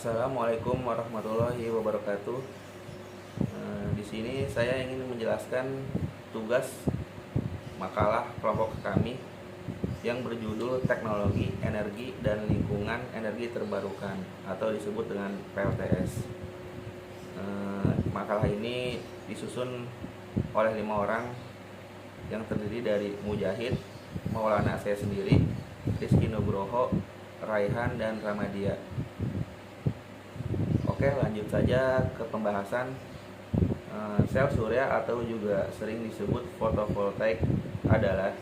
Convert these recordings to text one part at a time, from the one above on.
Assalamualaikum warahmatullahi wabarakatuh. Di sini saya ingin menjelaskan tugas makalah kelompok kami yang berjudul Teknologi, Energi, dan Lingkungan Energi Terbarukan atau disebut dengan PLTS. Makalah ini disusun oleh 5 orang yang terdiri dari Mujahid, Maulana saya sendiri, Rizky Nugroho, Raihan, dan Ramadia. Oke, lanjut saja ke pembahasan. Sel surya atau juga sering disebut fotovoltaik adalah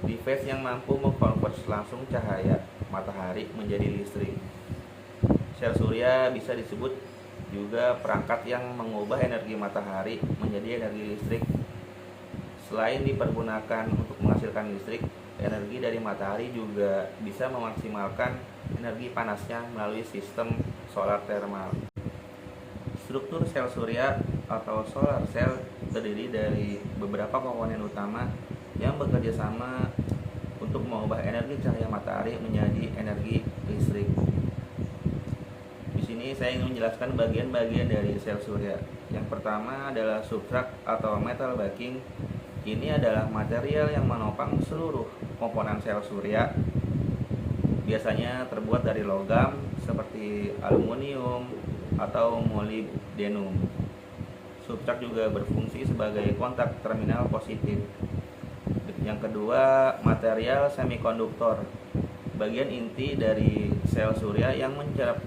device yang mampu mengkonvers langsung cahaya matahari menjadi listrik. Sel surya bisa disebut juga perangkat yang mengubah energi matahari menjadi energi listrik. Selain dipergunakan untuk menghasilkan listrik, energi dari matahari juga bisa memaksimalkan energi panasnya melalui sistem solar thermal. Struktur sel surya atau solar cell terdiri dari beberapa komponen utama yang bekerja sama untuk mengubah energi cahaya matahari menjadi energi listrik. Di sini saya ingin menjelaskan bagian-bagian dari sel surya. Yang pertama adalah substrat atau metal backing. Ini adalah material yang menopang seluruh komponen sel surya. Biasanya terbuat dari logam seperti aluminium atau molybdenum. Substrat juga berfungsi sebagai kontak terminal positif. Yang kedua, material semikonduktor. Bagian inti dari sel surya yang mencerap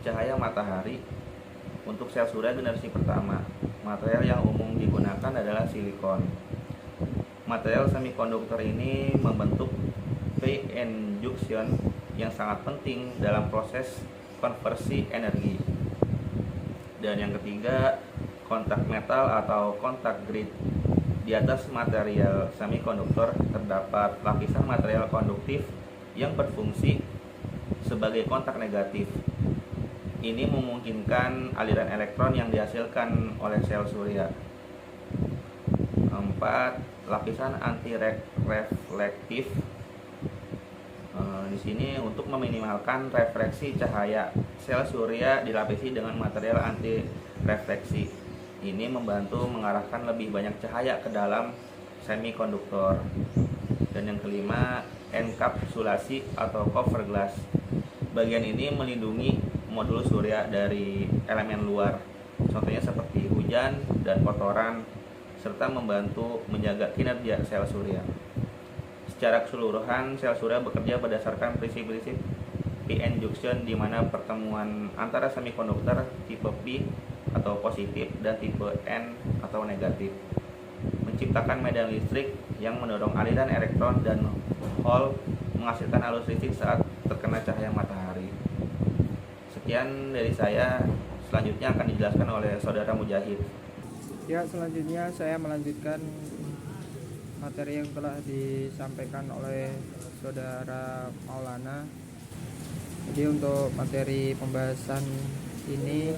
cahaya matahari. Untuk sel surya generasi pertama, material yang umum digunakan adalah silikon. Material semikonduktor ini membentuk p-n junction yang sangat penting dalam proses konversi energi. Dan yang ketiga, kontak metal atau kontak grid. Di atas material semikonduktor terdapat lapisan material konduktif yang berfungsi sebagai kontak negatif. Ini memungkinkan aliran elektron yang dihasilkan oleh sel surya. 4. Lapisan anti reflektif. Di sini untuk meminimalkan refleksi cahaya, sel surya dilapisi dengan material anti refleksi. Ini membantu mengarahkan lebih banyak cahaya ke dalam semikonduktor. Dan yang kelima, enkapsulasi atau cover glass. Bagian ini melindungi modul surya dari elemen luar, contohnya seperti hujan dan kotoran, serta membantu menjaga kinerja sel surya. Secara keseluruhan, sel surya bekerja berdasarkan prinsip-prinsip p-n junction, di mana pertemuan antara semikonduktor tipe P atau positif dan tipe N atau negatif menciptakan medan listrik yang mendorong aliran elektron dan hole menghasilkan arus listrik saat terkena cahaya matahari. Sekian dari saya, selanjutnya akan dijelaskan oleh saudara Mujahid. Ya, selanjutnya saya melanjutkan materi yang telah disampaikan oleh saudara Maulana. Jadi untuk materi pembahasan ini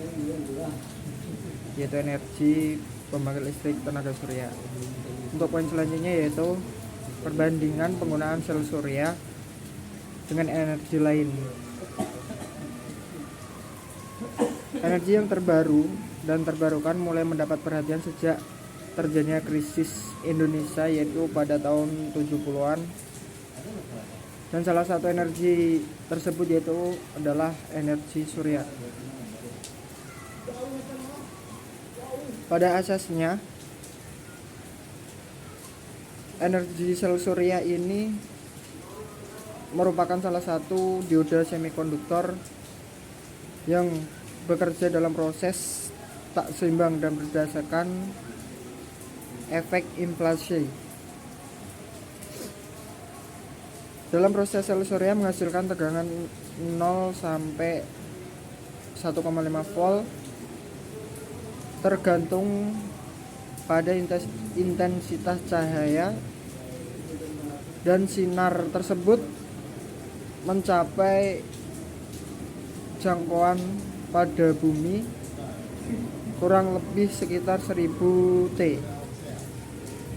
yaitu energi pembangkit listrik tenaga surya. Untuk poin selanjutnya yaitu perbandingan penggunaan sel surya dengan energi lain. Energi yang terbaru dan terbarukan mulai mendapat perhatian sejak terjadinya krisis Indonesia, yaitu pada tahun 70-an. Dan salah satu energi tersebut yaitu adalah energi surya. Pada asasnya, energi sel surya ini merupakan salah satu dioda semikonduktor yang bekerja dalam proses tak seimbang dan berdasarkan efek inflasi. Dalam proses sel surya menghasilkan tegangan 0 sampai 1,5 volt tergantung pada intensitas cahaya, dan sinar tersebut mencapai jangkauan pada bumi kurang lebih sekitar 1000 T.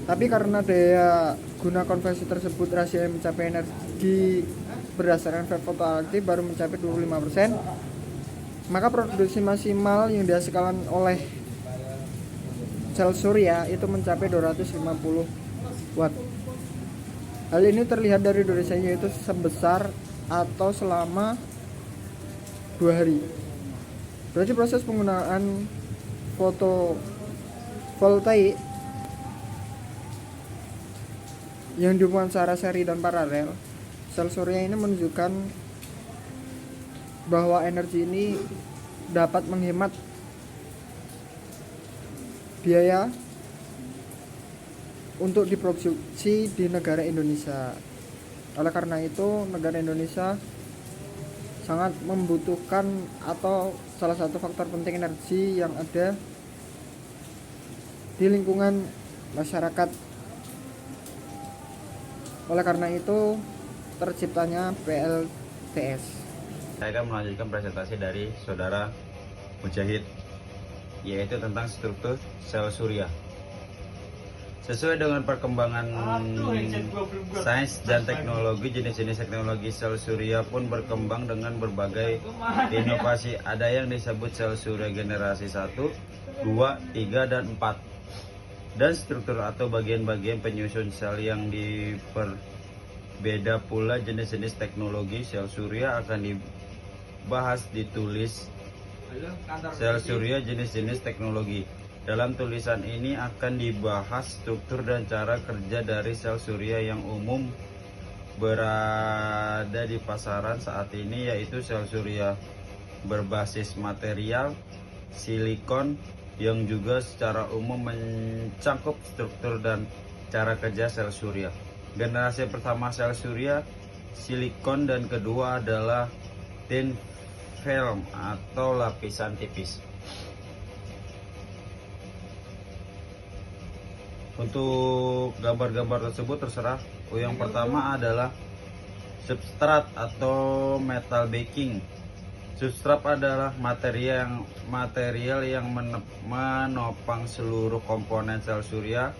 Tapi karena daya guna konversi tersebut rasio yang mencapai energi berdasarkan fotoaktif baru mencapai 25%, Maka produksi maksimal yang dihasilkan oleh sel surya itu mencapai 250 watt. Hal ini terlihat dari durasinya, yaitu sebesar atau selama 2 hari. Berarti proses penggunaan fotovoltaik yang dihubungkan secara seri dan paralel, sel surya ini menunjukkan bahwa energi ini dapat menghemat biaya untuk diproduksi di negara Indonesia. Oleh karena itu, negara Indonesia sangat membutuhkan, atau salah satu faktor penting energi yang ada di lingkungan masyarakat. Oleh karena itu terciptanya PLTS. Saya akan melanjutkan presentasi dari saudara Mujahid, yaitu tentang struktur sel surya. Sesuai dengan perkembangan sains dan teknologi, jenis-jenis teknologi sel surya pun berkembang dengan berbagai inovasi. Ada yang disebut sel surya generasi 1, 2, 3, dan 4. Dan struktur atau bagian-bagian penyusun sel yang berbeda pula. Jenis-jenis teknologi sel surya akan dibahas ditulis sel surya jenis-jenis teknologi. Dalam tulisan ini akan dibahas struktur dan cara kerja dari sel surya yang umum berada di pasaran saat ini, yaitu sel surya berbasis material silikon yang juga secara umum mencakup struktur dan cara kerja sel surya. Generasi pertama sel surya silikon dan kedua adalah thin film atau lapisan tipis. Untuk gambar-gambar tersebut terserah. Yang pertama adalah substrat atau metal backing. Substrat adalah material yang menopang seluruh komponen sel surya.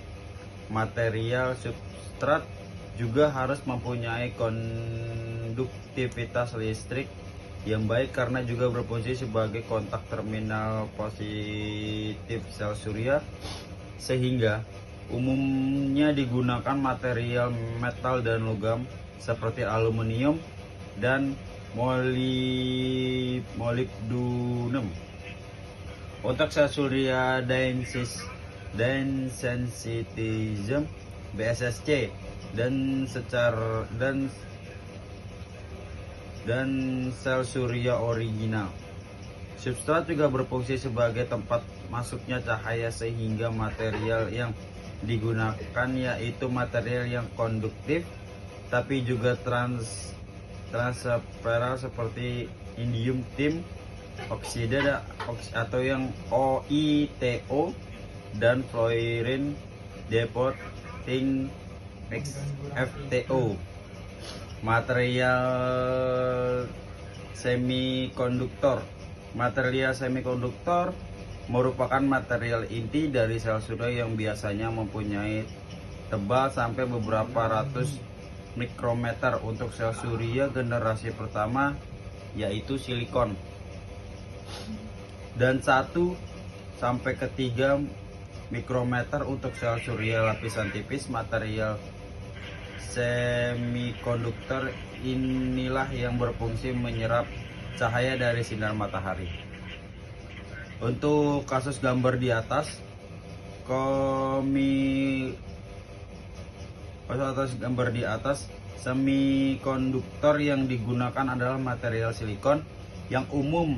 Material substrat juga harus mempunyai konduktivitas listrik yang baik karena juga berfungsi sebagai kontak terminal positif sel surya, sehingga umumnya digunakan material metal dan logam seperti aluminium dan molybdenum. Untuk sel surya densitizer BSSC dan sel surya original. Substrat juga berfungsi sebagai tempat masuknya cahaya, sehingga material yang digunakan yaitu material yang konduktif tapi juga transparan seperti indium tin oksida atau yang OITO dan fluorine depositing FTO. Material semikonduktor. Material semikonduktor merupakan material inti dari sel surya yang biasanya mempunyai tebal sampai beberapa ratus mikrometer. Untuk sel surya generasi pertama yaitu silikon, dan 1 sampai ke 3 mikrometer untuk sel surya lapisan tipis. Material semikonduktor inilah yang berfungsi menyerap cahaya dari sinar matahari. Untuk kasus gambar di atas, semikonduktor yang digunakan adalah material silikon yang umum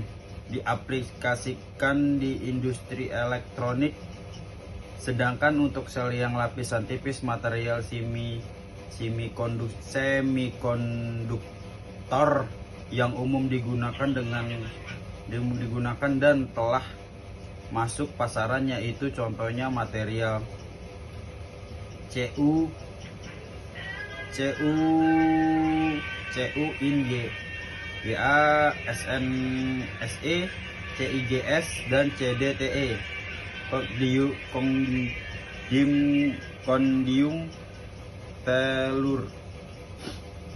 diaplikasikan di industri elektronik. Sedangkan untuk sel yang lapisan tipis, material semikonduktor yang umum digunakan dan telah masuk pasaran, yaitu contohnya material CU in GA, SNSE, CIGS, dan CDTE, kondium telur.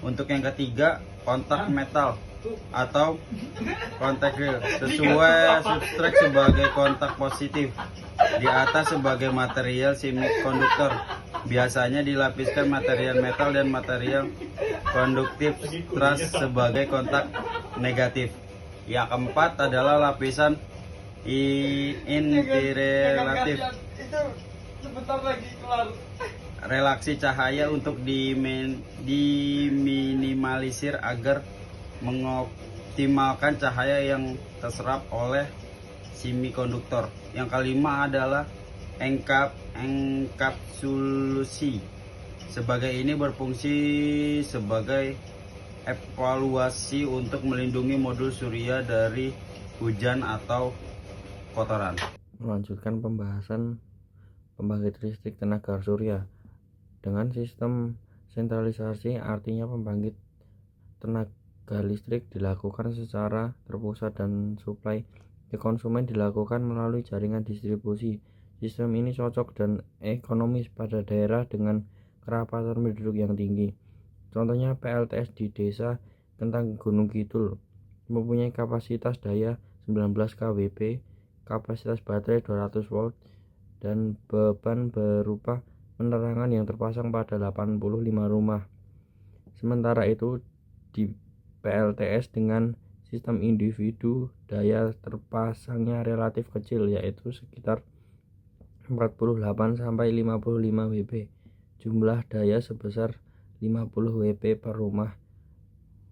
Untuk yang ketiga, kontak metal. atau kontak real sesuai substrak sebagai kontak positif. Di atas sebagai material semikonduktor. Biasanya dilapiskan material metal dan material konduktif trust sebagai kontak negatif. Yang keempat adalah lapisan intirelatif. Relaksi cahaya untuk diminimalisir agar mengoptimalkan cahaya yang terserap oleh semikonduktor. Yang kelima adalah enkapsulasi. Sebagai ini berfungsi sebagai evaluasi untuk melindungi modul surya dari hujan atau kotoran. Melanjutkan pembahasan pembangkit listrik tenaga surya dengan sistem sentralisasi, artinya pembangkit tenaga listrik dilakukan secara terpusat dan suplai ke konsumen dilakukan melalui jaringan distribusi. Sistem ini cocok dan ekonomis pada daerah dengan kerapatan penduduk yang tinggi. Contohnya PLTS di Desa Kentang Gunung Kidul mempunyai kapasitas daya 19 kW, kapasitas baterai 200 volt, dan beban berupa penerangan yang terpasang pada 85 rumah. Sementara itu di PLTS dengan sistem individu daya terpasangnya relatif kecil, yaitu sekitar 48 sampai 55 WP. Jumlah daya sebesar 50 WP per rumah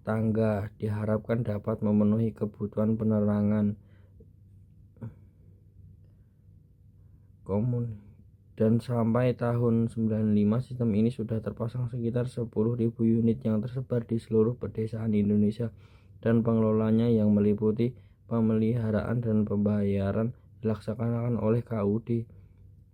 tangga diharapkan dapat memenuhi kebutuhan penerangan komun. Dan sampai tahun 95 sistem ini sudah terpasang sekitar 10.000 unit yang tersebar di seluruh pedesaan Indonesia, dan pengelolanya yang meliputi pemeliharaan dan pembayaran dilaksanakan oleh KUD.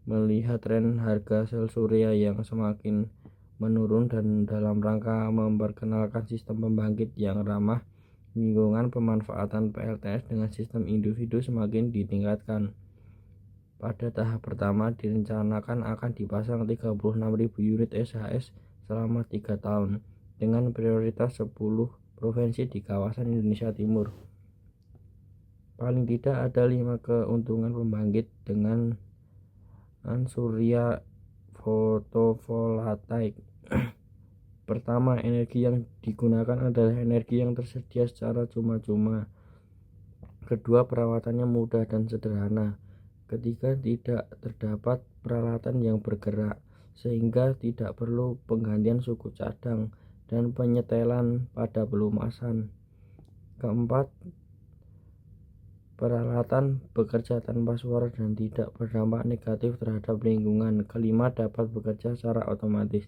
Melihat tren harga sel surya yang semakin menurun dan dalam rangka memperkenalkan sistem pembangkit yang ramah lingkungan, pemanfaatan PLTS dengan sistem individu semakin ditingkatkan. Pada tahap pertama direncanakan akan dipasang 36.000 unit SHS selama 3 tahun dengan prioritas 10 provinsi di kawasan Indonesia Timur. Paling tidak ada 5 keuntungan pembangkit dengan surya fotovoltaik. Pertama, energi yang digunakan adalah energi yang tersedia secara cuma-cuma. Kedua, perawatannya mudah dan sederhana. Ketiga, tidak terdapat peralatan yang bergerak sehingga tidak perlu penggantian suku cadang dan penyetelan pada pelumasan. Keempat, peralatan bekerja tanpa suara dan tidak berdampak negatif terhadap lingkungan. Kelima, dapat bekerja secara otomatis.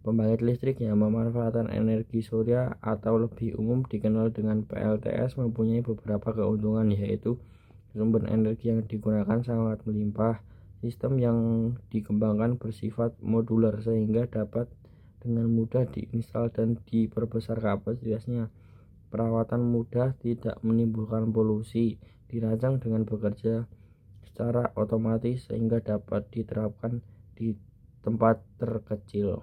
Pembangkit listrik yang memanfaatkan energi surya atau lebih umum dikenal dengan PLTS mempunyai beberapa keuntungan, yaitu sumber energi yang digunakan sangat melimpah, sistem yang dikembangkan bersifat modular sehingga dapat dengan mudah diinstal dan diperbesar kapasitasnya, perawatan mudah, tidak menimbulkan polusi, dirancang dengan bekerja secara otomatis sehingga dapat diterapkan di tempat terkecil.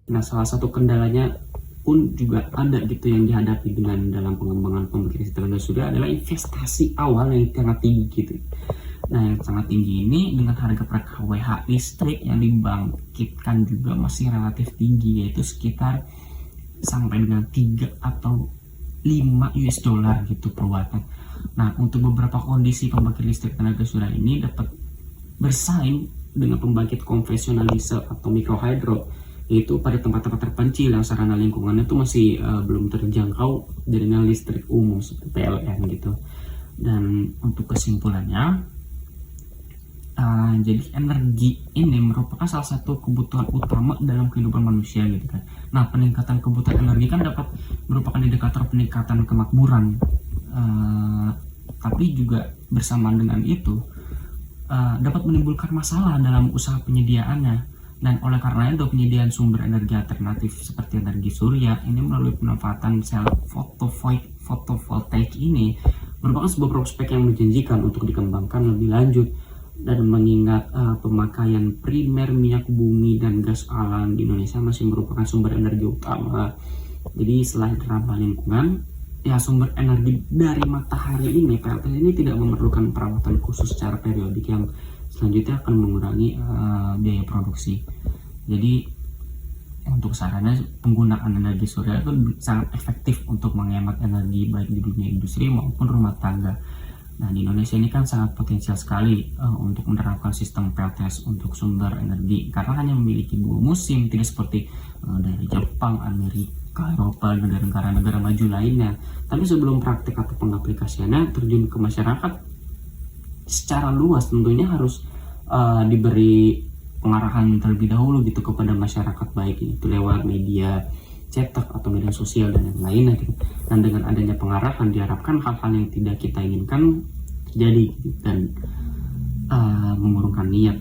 Nah, salah satu kendalanya pun juga ada gitu yang dihadapi dengan dalam pengembangan pembangkit tenaga surya adalah investasi awal yang sangat tinggi gitu. Nah, yang sangat tinggi ini dengan harga per kWh listrik yang dibangkitkan juga masih relatif tinggi, yaitu sekitar sampai dengan 3 atau 5 US dollar gitu per watt. Nah, untuk beberapa kondisi pembangkit listrik tenaga surya ini dapat bersaing dengan pembangkit konvensional diesel atau mikrohidro, yaitu pada tempat-tempat terpencil yang sarana lingkungannya itu masih belum terjangkau jaringan listrik umum seperti PLN gitu. Dan untuk kesimpulannya, jadi energi ini merupakan salah satu kebutuhan utama dalam kehidupan manusia gitu kan. Nah, peningkatan kebutuhan energi kan dapat merupakan indikator peningkatan kemakmuran, tapi juga bersamaan dengan itu dapat menimbulkan masalah dalam usaha penyediaannya. Dan oleh karenanya penyediaan sumber energi alternatif seperti energi surya ini melalui pemanfaatan sel fotovoltaik ini merupakan sebuah prospek yang menjanjikan untuk dikembangkan lebih lanjut. Dan mengingat pemakaian primer minyak bumi dan gas alam di Indonesia masih merupakan sumber energi utama, jadi selain ramah lingkungan, ya sumber energi dari matahari ini, PLTS ini tidak memerlukan perawatan khusus secara periodik yang selanjutnya akan mengurangi biaya produksi. Jadi untuk sarana penggunaan energi surya itu sangat efektif untuk menghemat energi baik di dunia industri maupun rumah tangga. Nah, di Indonesia ini kan sangat potensial sekali untuk menerapkan sistem PLTS untuk sumber energi karena hanya memiliki 2 musim, tidak seperti dari Jepang, Amerika, Eropa, dan negara-negara maju lainnya. Tapi sebelum praktik atau pengaplikasiannya terjun ke masyarakat secara luas, tentunya harus diberi pengarahan terlebih dahulu gitu kepada masyarakat, baik itu lewat media cetak atau media sosial dan yang lainnya gitu. Dan dengan adanya pengarahan diharapkan hal-hal yang tidak kita inginkan terjadi gitu, dan mengurungkan niat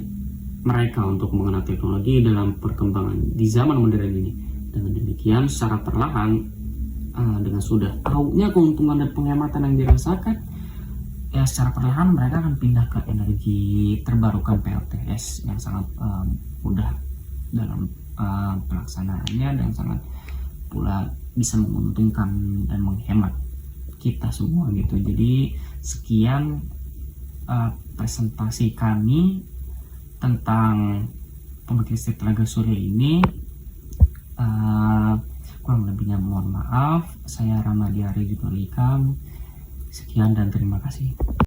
mereka untuk mengenal teknologi dalam perkembangan di zaman modern ini. Dengan demikian secara perlahan dengan sudah tahunya keuntungan dan penghematan yang dirasakan, ya secara perlahan mereka akan pindah ke energi terbarukan PLTS yang sangat mudah dalam pelaksanaannya dan sangat pula bisa menguntungkan dan menghemat kita semua gitu. Jadi sekian presentasi kami tentang pembangkit listrik tenaga surya ini. Kurang lebihnya mohon maaf. Saya Ramadi Ari Judulika. Sekian dan terima kasih.